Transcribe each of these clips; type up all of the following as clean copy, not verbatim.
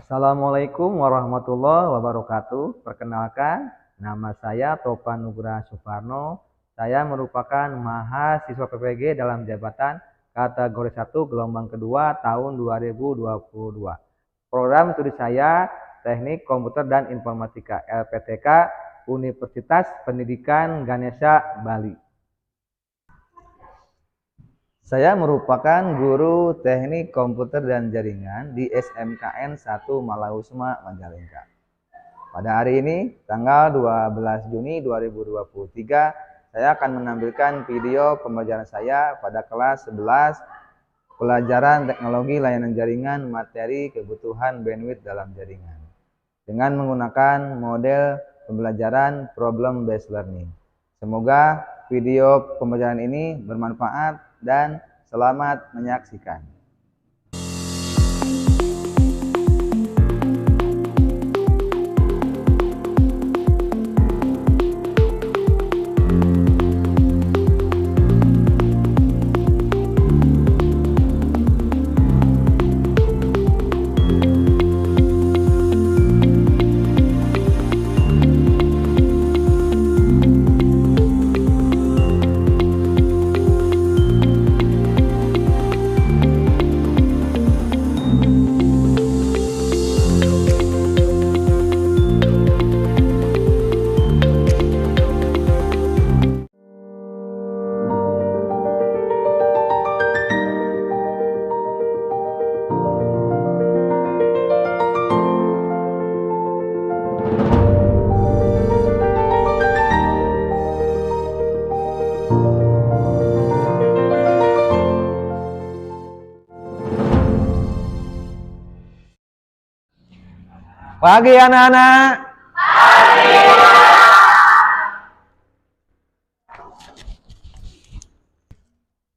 Assalamualaikum warahmatullahi wabarakatuh. Perkenalkan, nama saya Topan Nugraha Suparno. Saya merupakan mahasiswa PPG dalam jabatan kategori 1 gelombang kedua tahun 2022. Program studi saya Teknik Komputer dan Informatika LPTK Universitas Pendidikan Ganesha Bali. Saya merupakan guru Teknik Komputer dan Jaringan di SMKN 1 Malausma, Majalengka. Pada hari ini, tanggal 12 Juni 2023, saya akan menampilkan video pembelajaran saya pada kelas 11 pelajaran teknologi layanan jaringan materi kebutuhan bandwidth dalam jaringan dengan menggunakan model pembelajaran problem based learning. Semoga video pembelajaran ini bermanfaat dan selamat menyaksikan. Pagi anak-anak.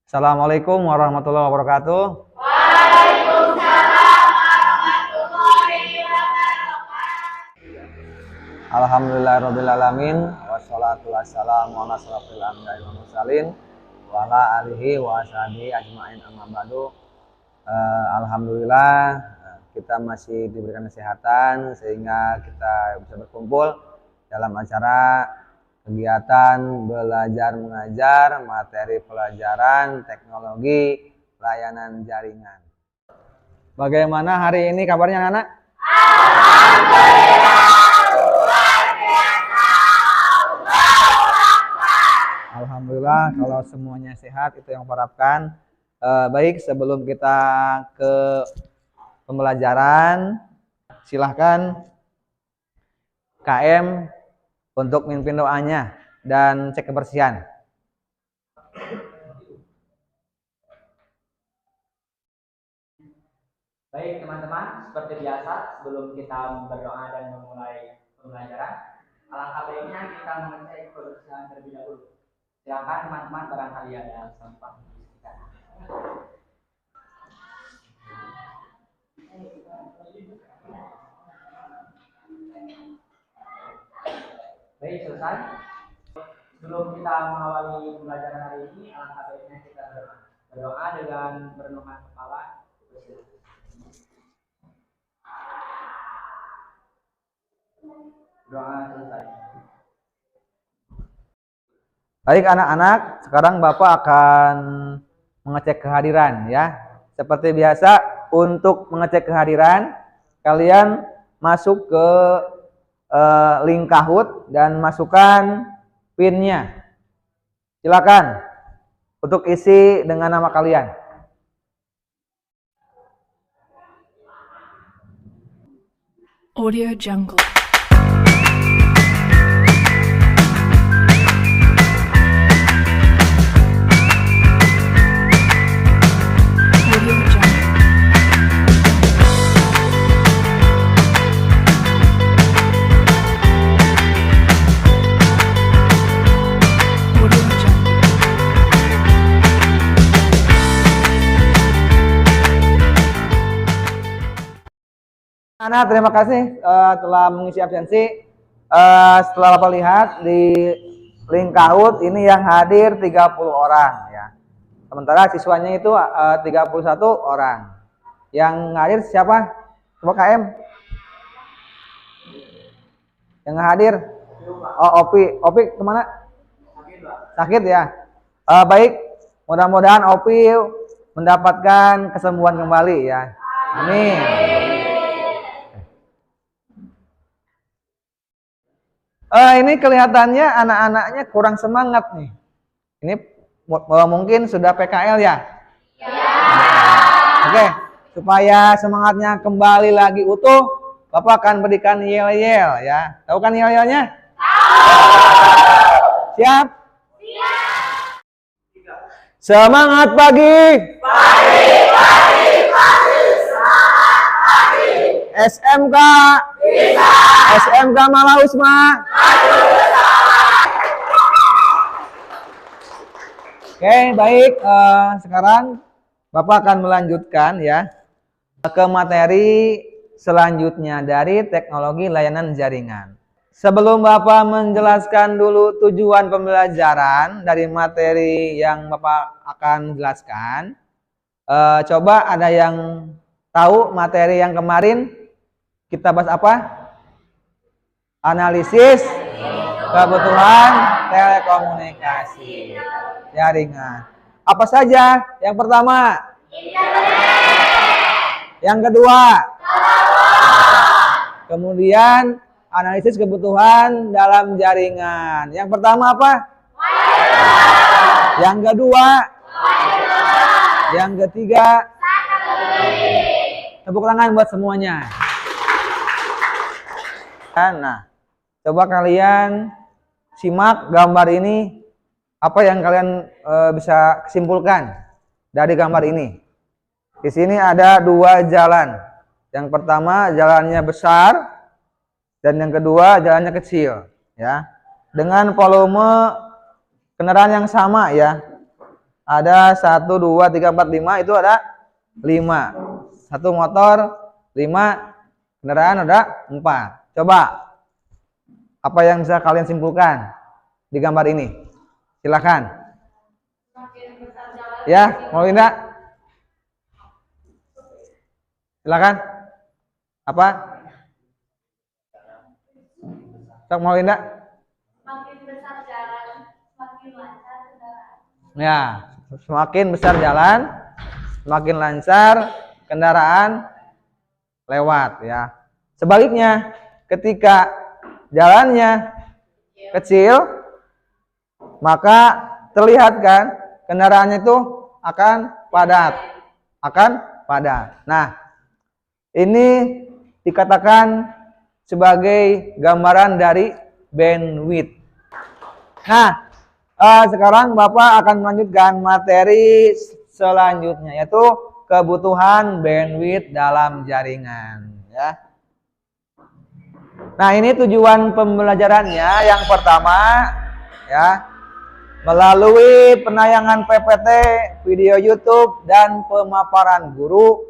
Assalamualaikum warahmatullahi wabarakatuh. Waalaikumsalam warahmatullahi wabarakatuh. Alhamdulillahirrabbilalamin. Wassalatu wassalamu ala asyrofil anbiya'i wal mursalin wa ala alihi wa sahbihi ajma'in amma ba'du. Alhamdulillah kita masih diberikan kesehatan sehingga kita bisa berkumpul dalam acara kegiatan belajar mengajar materi pelajaran teknologi layanan jaringan. Bagaimana hari ini kabarnya anak? Alhamdulillah luar biasa. Alhamdulillah kalau semuanya sehat itu yang kuharapkan. Baik, sebelum kita ke pembelajaran, silahkan KM untuk mimpin doanya dan cek kebersihan. Baik teman-teman, seperti biasa sebelum kita berdoa dan memulai pembelajaran, alangkah baiknya kita mengecek kebersihan terlebih dahulu. Silakan teman-teman barangkali ada sampah di sekitar. Baik, selesai. Sebelum kita mengawali pembelajaran hari ini, alangkah baiknya kita berdoa. Berdoa dengan merenungkan kepala. Doa selesai. Baik anak-anak, sekarang Bapak akan mengecek kehadiran ya. Seperti biasa, untuk mengecek kehadiran, kalian masuk ke link Kahoot dan masukkan PIN-nya. Silakan untuk isi dengan nama kalian. Audio Jungle. Audio Jungle. Audio Jungle. Anak, terima kasih telah mengisi absensi. Setelah Bapak lihat di link Kahoot ini yang hadir 30 orang ya. Sementara siswanya itu 31 orang. Yang hadir siapa? Coba KM. Yang nggak hadir? Oh, Opi kemana? Sakit ya? Baik, mudah-mudahan Opi mendapatkan kesembuhan kembali ya. Amin. Ini kelihatannya anak-anaknya kurang semangat nih. Ini mungkin sudah PKL ya? Oke, supaya semangatnya kembali lagi utuh, Bapak akan berikan yel-yel ya. Tahu kan yel-yelnya? Siap? Semangat pagi. SMK. SMK Malausma. Oke, baik. Sekarang Bapak akan melanjutkan ya ke materi selanjutnya dari teknologi layanan jaringan. Sebelum Bapak menjelaskan dulu tujuan pembelajaran dari materi yang Bapak akan jelaskan, coba ada yang tahu materi yang kemarin kita bahas apa? Analisis kebutuhan telekomunikasi jaringan. Apa saja? Yang pertama, yang kedua, kemudian analisis kebutuhan dalam jaringan. Yang pertama apa? Yang kedua, yang ketiga, tepuk tangan buat semuanya. Nah, coba kalian simak gambar ini. Apa yang kalian bisa simpulkan dari gambar ini? Di sini ada dua jalan. Yang pertama jalannya besar dan yang kedua jalannya kecil, ya. Dengan volume kendaraan yang sama ya. Ada 1 2 3 4 5 itu ada 5. Satu motor 5, kendaraan ada 4. Coba apa yang bisa kalian simpulkan di gambar ini? Silakan. Ya, mau Linda? Silakan. Apa? Mau Linda? Semakin besar jalan, semakin lancar kendaraan. Ya, semakin besar jalan, semakin lancar kendaraan lewat ya. Sebaliknya, ketika jalannya kecil, maka terlihat kan kendaraannya itu akan padat. Nah, ini dikatakan sebagai gambaran dari bandwidth. Nah, sekarang Bapak akan melanjutkan materi selanjutnya, yaitu kebutuhan bandwidth dalam jaringan ya. Nah, ini tujuan pembelajarannya. Yang pertama ya, melalui penayangan PPT, video YouTube, dan pemaparan guru,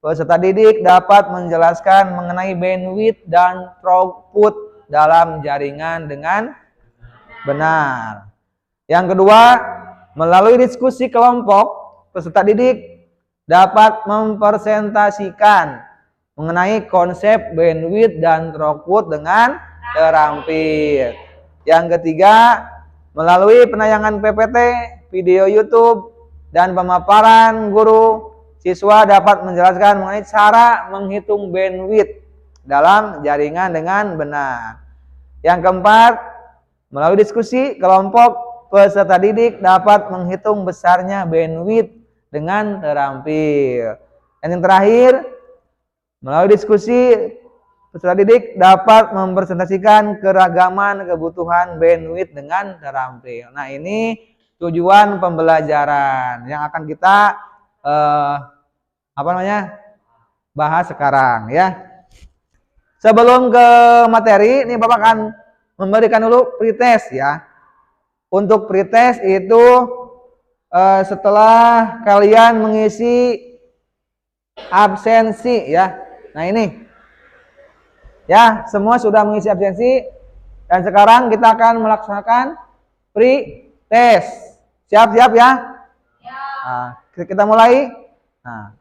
peserta didik dapat menjelaskan mengenai bandwidth dan throughput dalam jaringan dengan benar. Yang kedua, melalui diskusi kelompok, peserta didik dapat mempresentasikan mengenai konsep bandwidth dan throughput dengan terampil. Yang ketiga, melalui penayangan PPT, video YouTube, dan pemaparan guru, siswa dapat menjelaskan mengenai cara menghitung bandwidth dalam jaringan dengan benar. Yang keempat, melalui diskusi kelompok, peserta didik dapat menghitung besarnya bandwidth dengan terampil. Dan yang terakhir, melalui diskusi, peserta didik dapat mempresentasikan keragaman kebutuhan bandwidth dengan terampil. Nah, ini tujuan pembelajaran yang akan kita bahas sekarang ya. Sebelum ke materi, ini Bapak akan memberikan dulu pretest ya. Untuk pretest itu setelah kalian mengisi absensi ya. Nah, ini ya, semua sudah mengisi absensi dan sekarang kita akan melaksanakan pre-test. Siap-siap ya? Nah, kita mulai. Nah,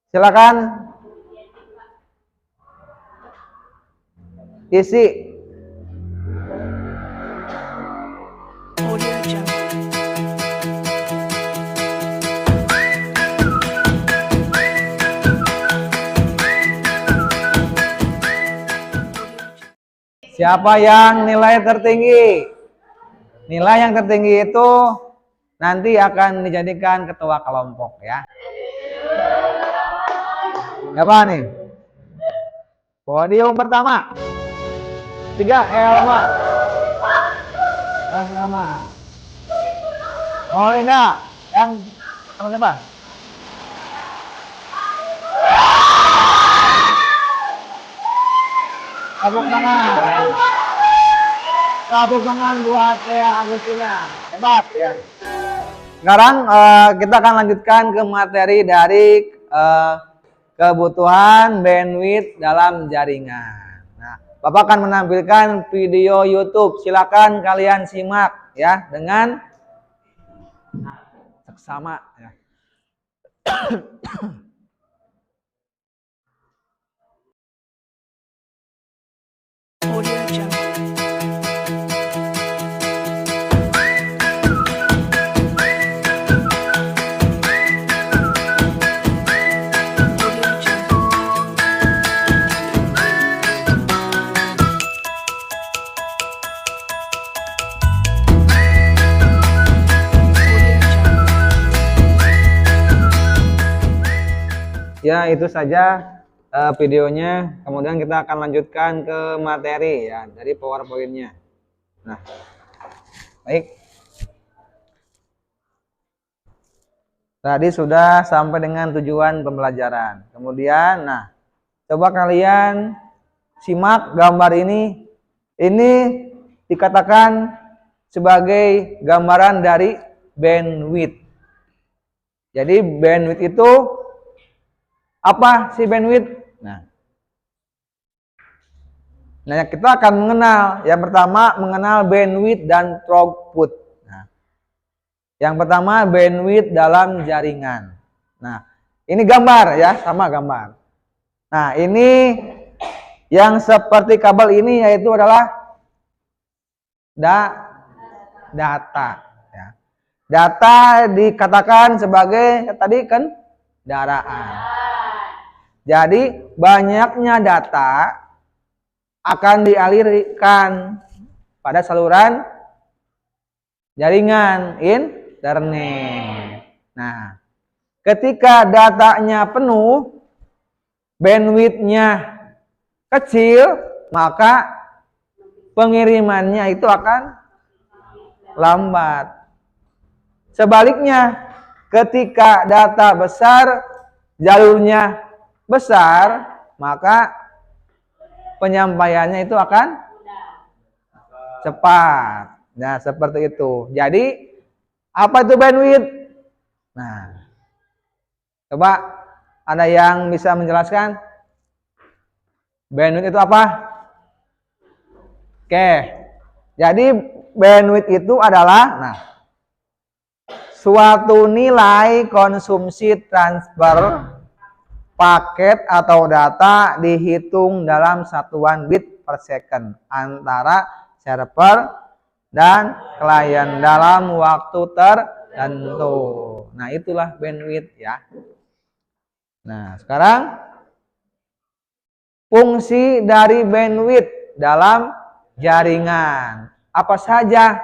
silakan. isi. Audio Jungle. Siapa yang nilai tertinggi? Nilai yang tertinggi itu nanti akan dijadikan ketua kelompok ya. Siapa nih? Podium pertama. 3 Elma. Elma. Oh enggak, yang sama siapa? Tepuk tangan. Tepuk tangan buat Tia Agustina. Hebat ya. Sekarang kita akan lanjutkan ke materi dari kebutuhan bandwidth dalam jaringan. Nah, Bapak akan menampilkan video YouTube. Silakan kalian simak ya dengan seksama ya. Audio Jungle. Audio Jungle. Audio Jungle. Ya, itu saja videonya. Kemudian kita akan lanjutkan ke materi ya dari PowerPoint-nya. Nah, baik. Tadi sudah sampai dengan tujuan pembelajaran. Kemudian, nah, coba kalian simak gambar ini. Ini dikatakan sebagai gambaran dari bandwidth. Jadi bandwidth itu apa sih bandwidth? Nah, kita akan mengenal. Yang pertama mengenal bandwidth dan throughput. Nah, yang pertama bandwidth dalam jaringan. Nah, ini gambar ya, sama gambar. Nah, ini yang seperti kabel ini yaitu adalah data. Ya. Data dikatakan sebagai tadi kendaraan. Jadi banyaknya data akan dialirkan pada saluran jaringan internet. Nah, ketika datanya penuh, bandwidth-nya kecil, maka pengirimannya itu akan lambat. Sebaliknya, ketika data besar, jalurnya besar, maka penyampaiannya itu akan cepat. Nah, seperti itu. Jadi, apa itu bandwidth? Nah, coba ada yang bisa menjelaskan? Bandwidth itu apa? Oke. Jadi, bandwidth itu adalah suatu nilai konsumsi transfer paket atau data dihitung dalam satuan bit per second antara server dan klien dalam waktu tertentu. Nah, itulah bandwidth ya. Nah, sekarang fungsi dari bandwidth dalam jaringan. Apa saja?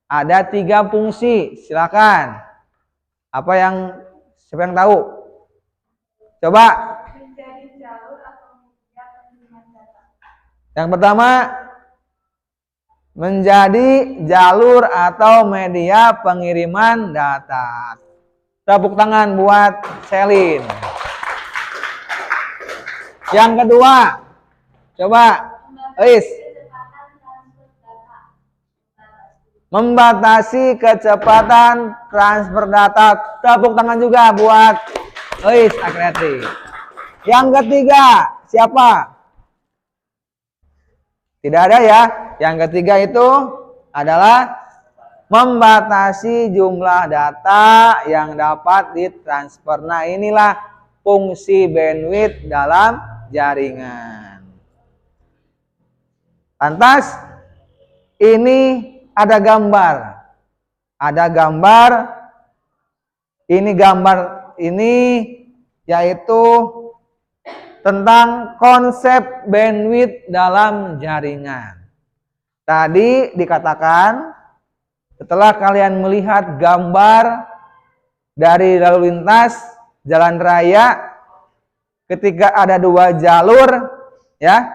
Ada 3 fungsi. Silakan. Siapa yang tahu? Coba. Menjadi jalur atau media pengiriman data. Yang pertama, menjadi jalur atau media pengiriman data. Tepuk tangan buat Selin. Yang kedua, coba, membatasi kecepatan transfer data. Tepuk tangan juga buat Akreti. Yang ketiga, siapa? Tidak ada ya. Yang ketiga itu adalah membatasi jumlah data yang dapat ditransfer. Nah, inilah fungsi bandwidth dalam jaringan. Lantas ini ada gambar. Ada gambar. Ini gambar ini yaitu tentang konsep bandwidth dalam jaringan. Tadi dikatakan setelah kalian melihat gambar dari lalu lintas jalan raya ketika ada dua jalur ya,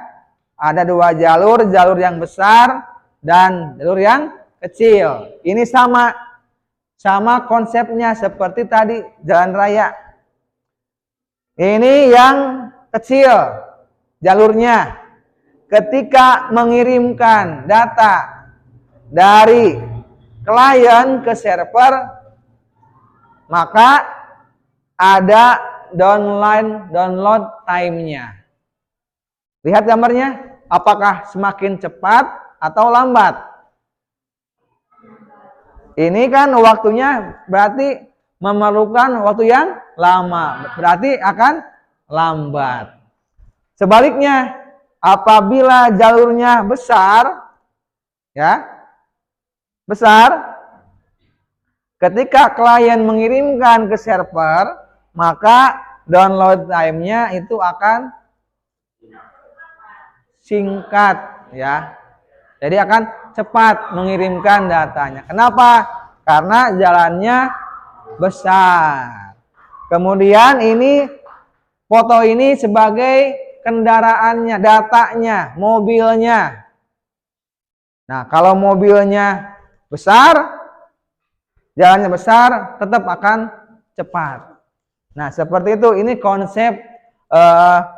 ada dua jalur, jalur yang besar dan jalur yang kecil. Ini sama konsepnya seperti tadi jalan raya. Ini yang kecil jalurnya. Ketika mengirimkan data dari klien ke server, maka ada download time-nya. Lihat gambarnya, apakah semakin cepat atau lambat? Ini kan waktunya berarti memerlukan waktu yang lama, berarti akan lambat. Sebaliknya, apabila jalurnya besar, ya, besar, ketika klien mengirimkan ke server, maka download time-nya itu akan singkat, ya. Jadi akan cepat mengirimkan datanya. Kenapa? Karena jalannya besar. Kemudian ini foto ini sebagai kendaraannya, datanya, mobilnya. Nah, kalau mobilnya besar, jalannya besar, tetap akan cepat. Nah, seperti itu. Ini konsep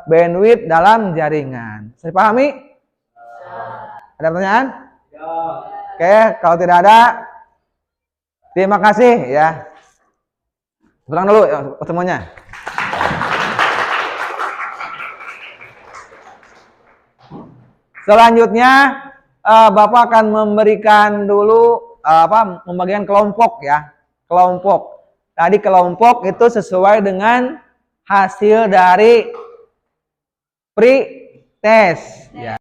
bandwidth dalam jaringan. Saya pahami? Ada pertanyaan? Oke, kalau tidak ada, terima kasih ya. Pulang dulu ketemunya. Selanjutnya Bapak akan memberikan dulu membagikan kelompok ya. Kelompok. Tadi kelompok itu sesuai dengan hasil dari pre-test ya.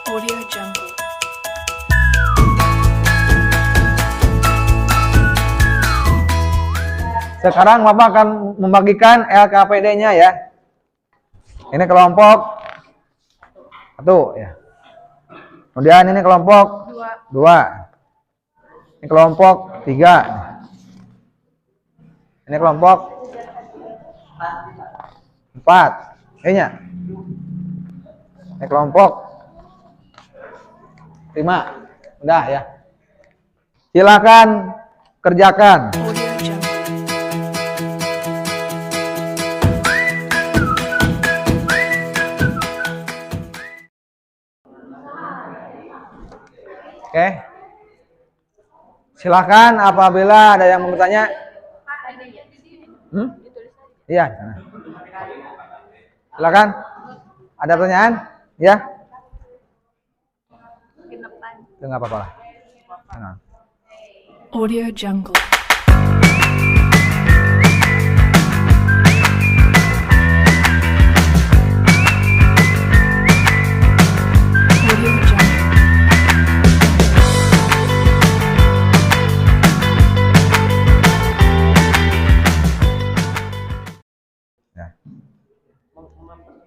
Audio Jungle. Sekarang Bapak akan membagikan LKPD-nya ya. Ini kelompok 1 ya. Kemudian ini kelompok 2. Ini kelompok 3. Ini kelompok 4. Ini kelompok 5. Udah ya. Silakan kerjakan. Audio Jungle. Oke. Silakan apabila ada yang mau bertanya. Iya, di sana. Silakan. Ada pertanyaan? Ya. Itu nggak apa-apa lah. Nah. Audio Jungle. Audio Jungle.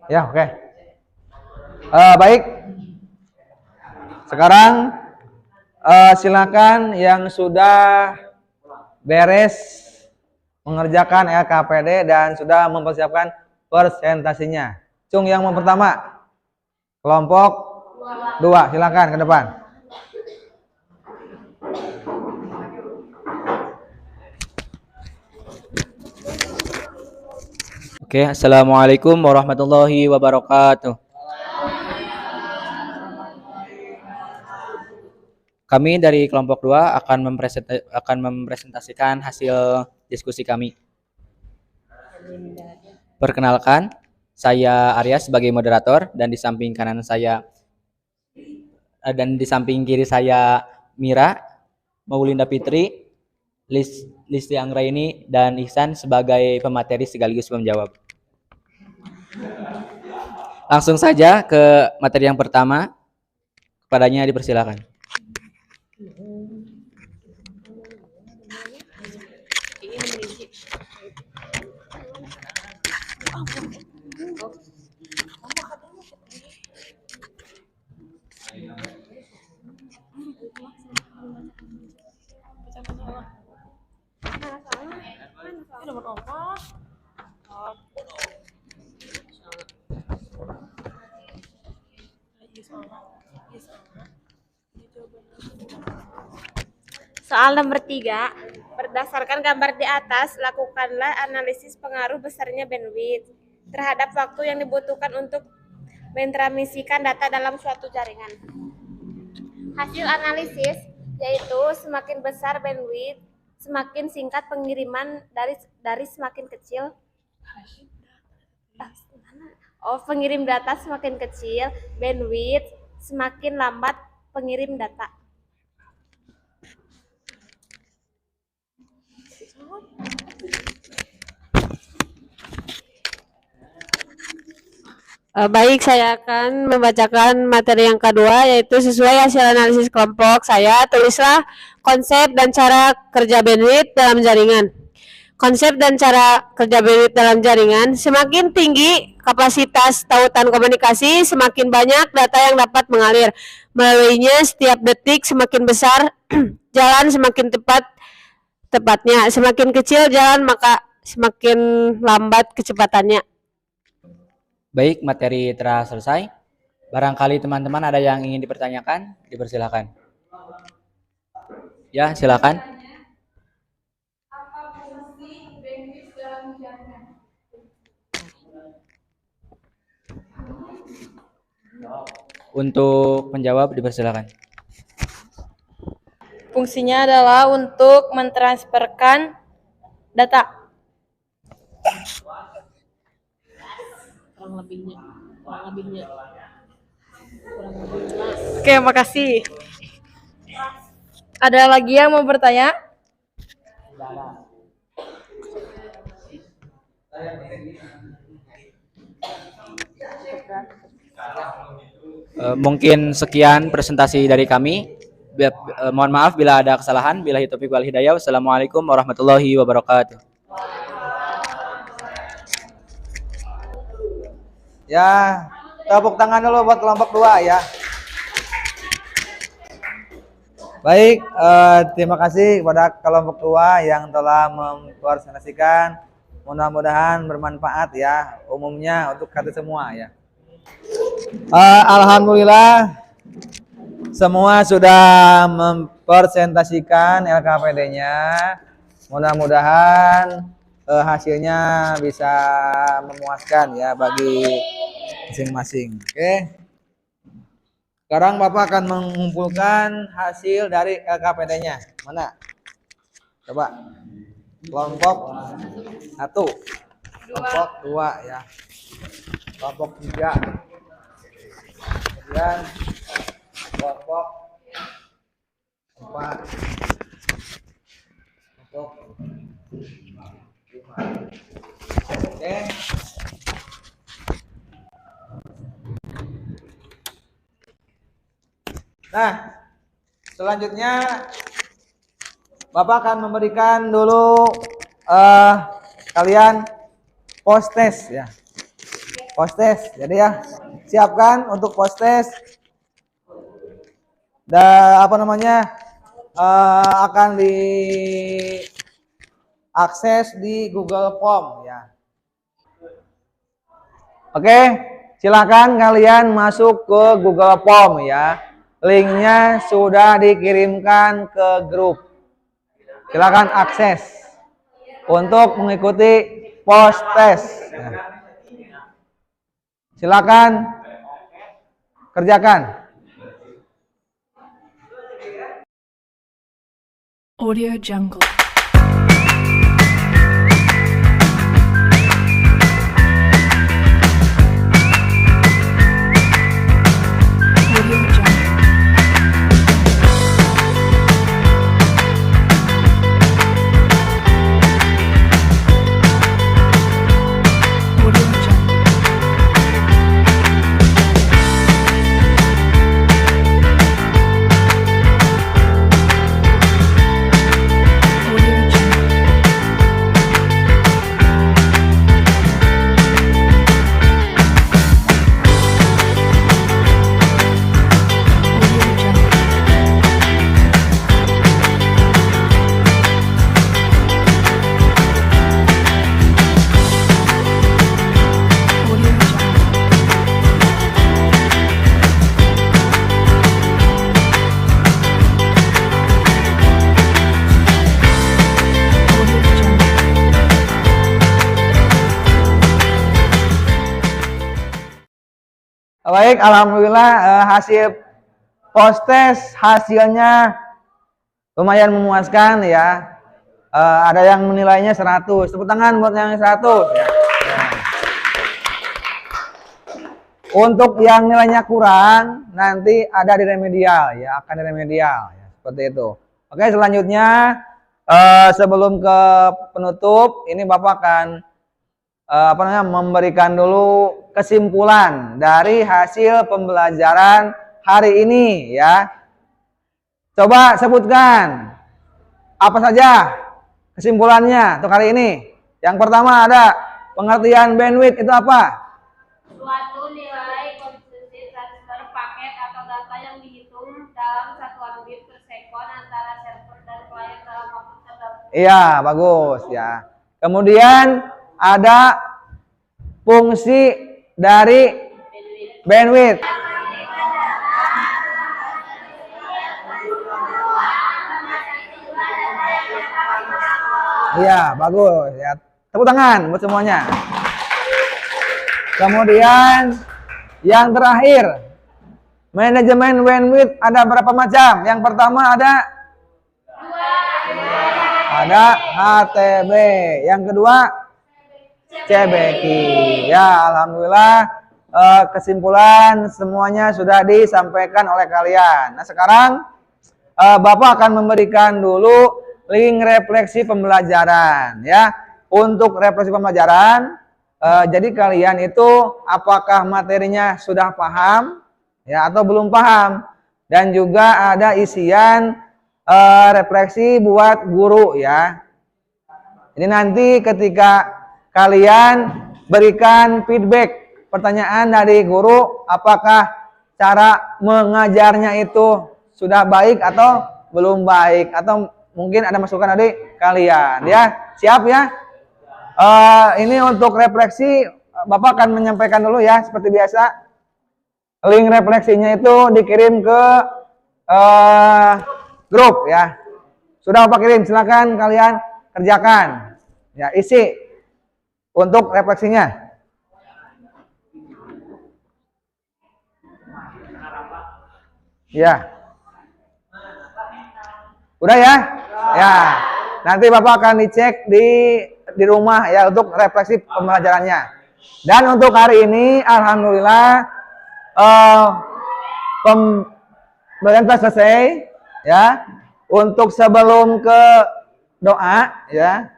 Ya, oke. Baik. Sekarang silakan yang sudah beres mengerjakan LKPD dan sudah mempersiapkan presentasinya. Cung yang pertama. Kelompok 2, silakan ke depan. Oke, assalamualaikum warahmatullahi wabarakatuh. Kami dari kelompok 2 akan mempresentasikan hasil diskusi kami. Perkenalkan, saya Arya sebagai moderator dan di samping kanan saya dan di samping kiri saya Mira, Maulinda Fitri, Listi Anggraini dan Ihsan sebagai pemateri sekaligus penjawab. Langsung saja ke materi yang pertama. Kepadanya dipersilakan. Soal nomor 3, berdasarkan gambar di atas, lakukanlah analisis pengaruh besarnya bandwidth terhadap waktu yang dibutuhkan untuk mentransmisikan data dalam suatu jaringan. Hasil analisis yaitu semakin besar bandwidth, semakin singkat pengiriman dari semakin kecil. Pengirim data semakin kecil, bandwidth semakin lambat pengirim data. Baik, saya akan membacakan materi yang kedua, yaitu sesuai hasil analisis kelompok saya, tulislah konsep dan cara kerja bandwidth dalam jaringan. Konsep dan cara kerja bandwidth dalam jaringan, semakin tinggi kapasitas tautan komunikasi, semakin banyak data yang dapat mengalir. Melaluinya setiap detik semakin besar jalan semakin tepatnya, semakin kecil jalan maka semakin lambat kecepatannya. Baik, materi telah selesai. Barangkali teman-teman ada yang ingin dipertanyakan, dipersilakan. Ya, silakan. Apa fungsi bandwidth dalam jaringan? Untuk menjawab dipersilakan. Fungsinya adalah untuk mentransferkan data. Kurang lebihnya. Oke, makasih. Ada lagi yang mau bertanya? Mungkin sekian presentasi dari kami. Mohon maaf bila ada kesalahan. Billahi taufiq wal hidayah. Wassalamualaikum warahmatullahi wabarakatuh. Ya, tepuk tangan dulu buat kelompok 2 ya. Baik, terima kasih kepada kelompok 2 yang telah mempresentasikan. Mudah-mudahan bermanfaat ya, umumnya untuk kita semua ya. Alhamdulillah semua sudah mempresentasikan LKPD-nya. Mudah-mudahan hasilnya bisa memuaskan ya bagi masing-masing. Oke. Sekarang Bapak akan mengumpulkan hasil dari LKPD-nya. Mana? Coba. Kelompok 1. Kelompok 2 ya. Kelompok 3. Kemudian kelompok 4. Kelompok 5. Oke. Nah, selanjutnya Bapak akan memberikan dulu kalian post test ya. Post test. Jadi ya, siapkan untuk post test. Dan akan diakses di Google Form ya. Oke, silakan kalian masuk ke Google Form ya. Linknya sudah dikirimkan ke grup. Silakan akses untuk mengikuti post test. Silakan kerjakan. Audio Jungle. Audio Jungle. Audio Jungle. Audio Jungle. Audio Jungle. Audio Jungle. Audio Jungle. Baik, alhamdulillah hasil post test hasilnya lumayan memuaskan ya. Ada yang menilainya 100. Tepuk tangan buat yang 100 ya. Untuk yang nilainya kurang nanti ada di remedial ya, akan di remedial ya, seperti itu. Oke, selanjutnya sebelum ke penutup ini Bapak akan memberikan dulu kesimpulan dari hasil pembelajaran hari ini ya. Coba sebutkan apa saja kesimpulannya untuk hari ini. Yang pertama ada pengertian bandwidth itu apa? Suatu nilai konsumsi transfer paket atau data yang dihitung dalam satuan bit per sekon antara server dan klien dalam waktu tertentu. Iya, bagus ya. Kemudian ada fungsi dari bandwidth. Iya, bagus ya. Tepuk tangan buat semuanya. Kemudian yang terakhir, manajemen bandwidth ada berapa macam? Yang pertama ada HTB, yang kedua CBQ. Ya, alhamdulillah kesimpulan semuanya sudah disampaikan oleh kalian. Nah, sekarang Bapak akan memberikan dulu link refleksi pembelajaran ya. Untuk refleksi pembelajaran, jadi kalian itu apakah materinya sudah paham ya atau belum paham, dan juga ada isian refleksi buat guru ya. Ini nanti ketika kalian berikan feedback pertanyaan dari guru, apakah cara mengajarnya itu sudah baik atau belum baik, atau mungkin ada masukan dari kalian ya. Siap ya? Ini untuk refleksi Bapak akan menyampaikan dulu ya, seperti biasa. Link refleksinya itu dikirim ke grup ya. Sudah Bapak kirim, silakan kalian kerjakan. Ya, isi untuk refleksinya. Ya. Udah ya? Ya. Nanti Bapak akan dicek di rumah ya untuk refleksi pembelajarannya. Dan untuk hari ini alhamdulillah pembelajaran telah selesai ya. Untuk sebelum ke doa ya,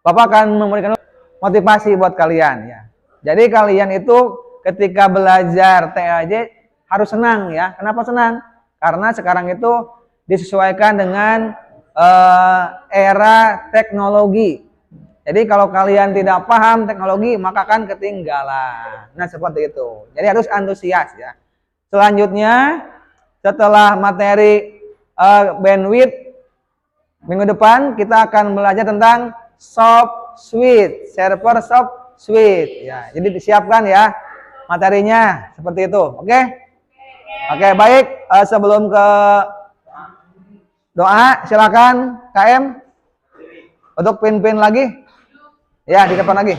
Bapak akan memberikan motivasi buat kalian ya. Jadi kalian itu ketika belajar TAJ harus senang ya. Kenapa senang? Karena sekarang itu disesuaikan dengan era teknologi. Jadi kalau kalian tidak paham teknologi maka akan ketinggalan. Nah, seperti itu. Jadi harus antusias ya. Selanjutnya setelah materi bandwidth, minggu depan kita akan belajar tentang soft switch, server soft switch ya. Jadi disiapkan ya materinya seperti itu. Oke? Oke, baik. Sebelum ke doa, silakan KM untuk pin-pin lagi. Ya, di depan lagi.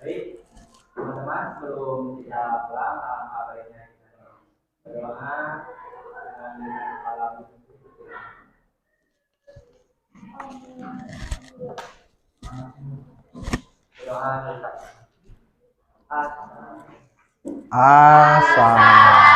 Baik, teman-teman, sebelum kita pulang, baiknya kita berdoa dengan salam doa kita. Asa.